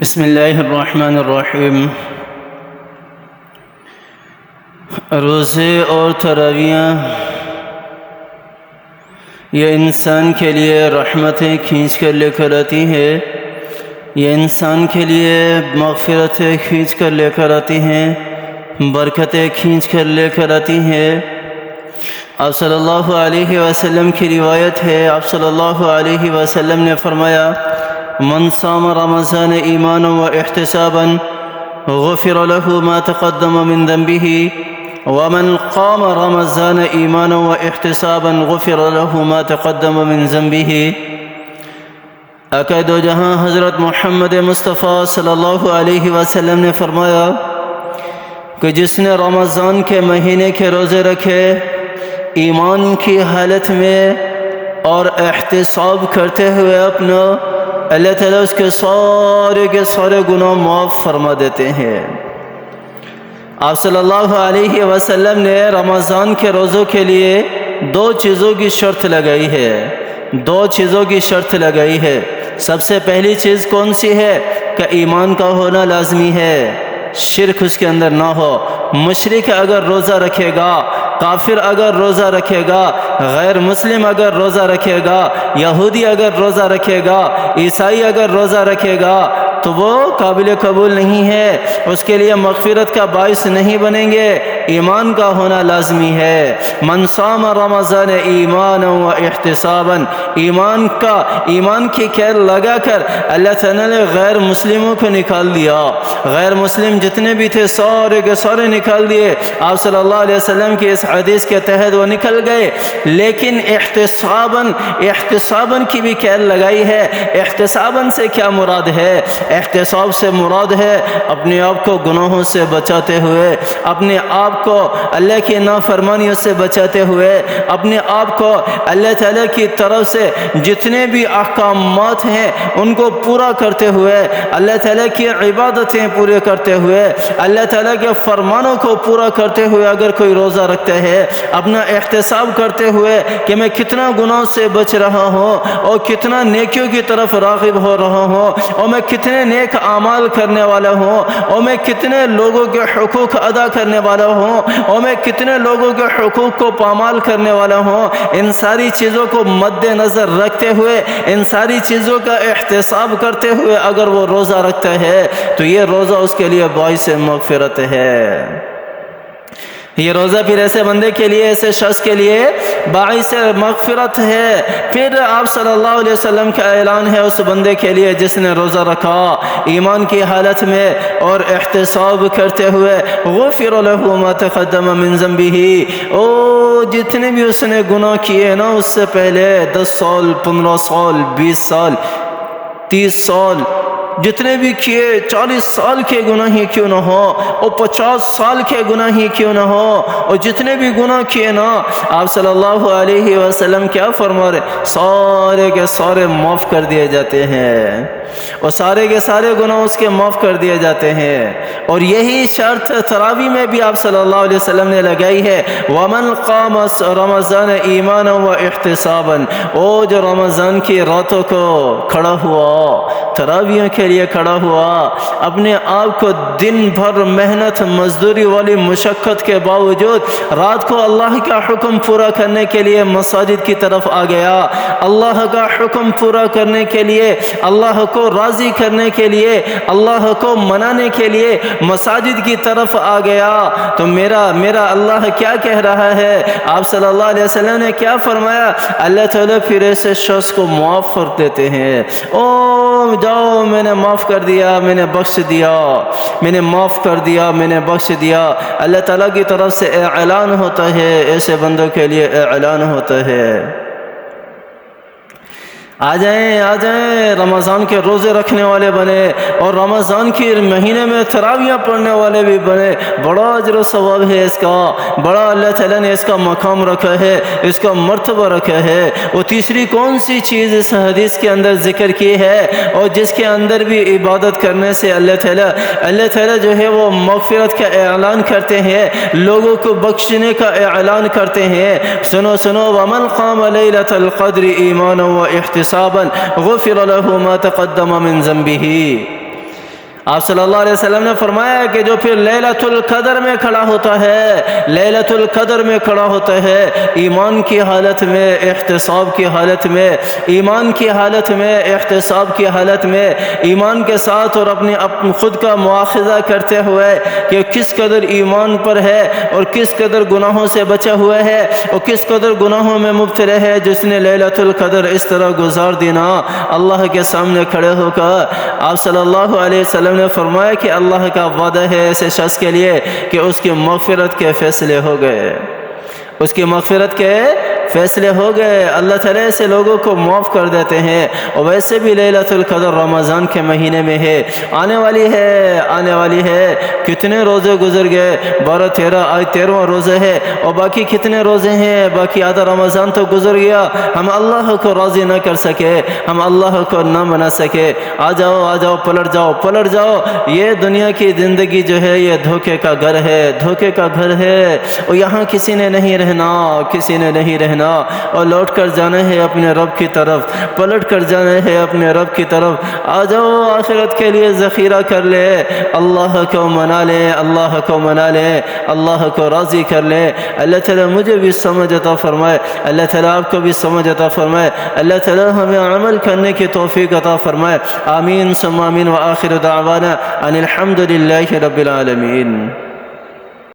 بسم اللہ الرحمن الرحیم۔ روزے اور تراویحیں یہ انسان کے لیے رحمتیں کھینچ کر لے کر آتی ہے، یہ انسان کے لیے مغفرتیں کھینچ کر لے کر آتی ہیں، برکتیں کھینچ کر لے کر آتی ہیں۔ آپ صلی اللہ علیہ وسلم کی روایت ہے، آپ صلی اللہ علیہ وسلم نے فرمایا: من صام رمضان ایمانا و احتسابا غفر له ما تقدم من ذنبه ومن قام رمضان ایمانا و احتسابا غفر له ما تقدم من ذنبه۔ آقا دو جہاں حضرت محمد مصطفیٰ صلی اللہ علیہ وسلم نے فرمایا کہ جس نے رمضان کے مہینے کے روزے رکھے ایمان کی حالت میں اور احتساب کرتے ہوئے اپنا، اللہ تعالیٰ اس کے سارے گناہ معاف فرما دیتے ہیں۔ آپ صلی اللہ علیہ وسلم نے رمضان کے روزوں کے لیے دو چیزوں کی شرط لگائی ہے، سب سے پہلی چیز کون سی ہے کہ ایمان کا ہونا لازمی ہے، شرک اس کے اندر نہ ہو۔ مشرک اگر روزہ رکھے گا، کافر اگر روزہ رکھے گا، غیر مسلم اگر روزہ رکھے گا، یہودی اگر روزہ رکھے گا، عیسائی اگر روزہ رکھے گا تو وہ قابل قبول نہیں ہے، اس کے لیے مغفرت کا باعث نہیں بنیں گے۔ ایمان کا ہونا لازمی ہے۔ من صام رمضان ایمانا و احتسابا، ایمان کی کیر لگا کر اللہ تعالیٰ نے غیر مسلموں کو نکال دیا، غیر مسلم جتنے بھی تھے سارے کے سارے نکال دیے۔ آپ صلی اللہ علیہ وسلم کی اس حدیث کے تحت وہ نکل گئے، لیکن احتساباً کی بھی کیر لگائی ہے۔ احتساباً سے کیا مراد ہے؟ احتساب سے مراد ہے اپنے آپ کو گناہوں سے بچاتے ہوئے، اپنے آپ کو اللہ کی نافرمانیوں سے بچاتے ہوئے، اپنے آپ کو اللہ تعالیٰ کی طرف سے جتنے بھی احکامات ہیں ان کو پورا کرتے ہوئے، اللہ تعالیٰ کی عبادتیں پورے کرتے ہوئے، اللہ تعالیٰ کے فرمانوں کو پورا کرتے ہوئے اگر کوئی روزہ رکھتا ہے، اپنا احتساب کرتے ہوئے کہ میں کتنا گناہ سے بچ رہا ہوں اور کتنا نیکیوں کی طرف راغب ہو رہا ہوں، اور میں کتنے نیک اعمال کرنے والا ہوں، اور میں کتنے لوگوں کے حقوق ادا کرنے والا ہوں، اور میں کتنے لوگوں کے حقوق کو پامال کرنے والا ہوں، ان ساری چیزوں کو مد نظر رکھتے ہوئے، ان ساری چیزوں کا احتساب کرتے ہوئے اگر وہ روزہ رکھتا ہے تو یہ روزہ اس کے لیے باعث مغفرت ہے۔ یہ روزہ پھر ایسے بندے کے لیے، ایسے شخص کے لیے باعث مغفرت ہے۔ پھر آپ صلی اللہ علیہ وسلم کا اعلان ہے اس بندے کے لیے جس نے روزہ رکھا ایمان کی حالت میں اور احتساب کرتے ہوئے، غفر له ما تقدم من ذنبه، جتنے بھی اس نے گناہ کیے نا اس سے پہلے 10 سال 15 سال 20 سال 30 سال جتنے بھی کیے، 40 سال کے گناہ ہی کیوں نہ ہو اور 50 سال کے گناہ ہی کیوں نہ ہو، اور جتنے بھی گناہ کیے نا، آپ صلی اللہ علیہ وسلم کیا فرما رہے؟ سارے کے سارے معاف کر دیے جاتے ہیں، اور سارے کے سارے گناہ اس کے معاف کر دیے جاتے ہیں۔ اور یہی شرط تراویح میں بھی آپ صلی اللہ علیہ وسلم نے لگائی ہے: ومن قام رمضان ایمانا و احتسابا، جو رمضان کی راتوں کو کھڑا ہوا، تراویح کے لیے کھڑا ہوا، اپنے آپ کو دن بھر محنت مزدوری والی مشقت کے باوجود رات کو اللہ کا حکم پورا کرنے کے لیے مساجد کی طرف آ گیا، اللہ کا حکم پورا کرنے کے لیے، اللہ کو راضی کرنے کے لیے، اللہ کو منانے کے لیے مساجد کی طرف آ گیا، تو میرا اللہ کیا کہہ رہا ہے؟ آپ صلی اللہ علیہ وسلم نے کیا فرمایا؟ اللہ تعالیٰ پھر ایسے شخص کو معاف کر دیتے ہیں۔ جاؤ، میں نے معاف کر دیا، میں نے بخش دیا، میں نے معاف کر دیا، میں نے بخش دیا۔ اللہ تعالیٰ کی طرف سے اعلان ہوتا ہے، ایسے بندوں کے لیے اعلان ہوتا ہے: آ جائیں رمضان کے روزے رکھنے والے بنے اور رمضان کے مہینے میں تراویح پڑھنے والے بھی بنے۔ بڑا اجر و ثواب ہے اس کا، بڑا اللہ تعالیٰ نے اس کا مقام رکھا ہے، اس کا مرتبہ رکھا ہے۔ وہ تیسری کون سی چیز اس حدیث کے اندر ذکر کی ہے اور جس کے اندر بھی عبادت کرنے سے اللہ تعالیٰ جو ہے وہ مغفرت کا اعلان کرتے ہیں، لوگوں کو بخشنے کا اعلان کرتے ہیں؟ سنو: ومن قام لیلۃ القدر ایمانا و احتسابا غفر له ما تقدم من ذنبه۔ آپ صلی اللہ علیہ وسلم نے فرمایا کہ جو پھر لیلۃ القدر میں کھڑا ہوتا ہے، لیلۃ القدر میں کھڑا ہوتا ہے، ایمان کی حالت میں، احتساب کی حالت میں، ایمان کی حالت میں، احتساب کی حالت میں، ایمان کے ساتھ اور اپنے خود کا مواخذہ کرتے ہوئے کہ کس قدر ایمان پر ہے اور کس قدر گناہوں سے بچا ہوا ہے اور کس قدر گناہوں میں مبتلا ہے، جس نے لیلۃ القدر اس طرح گزار دینا، اللہ کے سامنے کھڑے ہو کر آپ صلی اللہ علیہ وسلم نے فرمایا کہ اللہ کا وعدہ ہے ایسے شخص کے لیے کہ اس کی مغفرت کے فیصلے ہو گئے، اس کی مغفرت کے فیصلے ہو گئے، اللہ تعالیٰ ایسے لوگوں کو معاف کر دیتے ہیں۔ اور ویسے بھی لیلۃ القدر رمضان کے مہینے میں ہے، آنے والی ہے، آنے والی ہے۔ کتنے روزے گزر گئے، 12 13 آج 13واں روزہ ہے، اور باقی کتنے روزے ہیں، باقی آدھا رمضان تو گزر گیا، ہم اللہ کو راضی نہ کر سکے، ہم اللہ کو نہ منا سکے۔ آ جاؤ آ جاؤ، پلٹ جاؤ پلٹ جاؤ، یہ دنیا کی زندگی جو ہے یہ دھوکے کا گھر ہے، دھوکے کا گھر ہے، اور یہاں کسی نے نہیں رہنا، کسی نے نہیں رہنا، اور لوٹ کر جانا ہے اپنے رب کی طرف، پلٹ کر جانا ہے اپنے رب کی طرف۔ آ جاؤ آخرت کے لیے ذخیرہ کر لے، اللہ کو منا لے، اللہ کو منا لے، اللہ کو راضی کر لے۔ اللہ تعالیٰ مجھے بھی سمجھ عطا فرمائے، اللہ تعالیٰ آپ کو بھی سمجھ عطا فرمائے، اللہ تعالیٰ ہمیں عمل کرنے کی توفیق عطا فرمائے۔ آمین ثم آمین، وآخر دعوانا ان الحمد للہ رب العالمین۔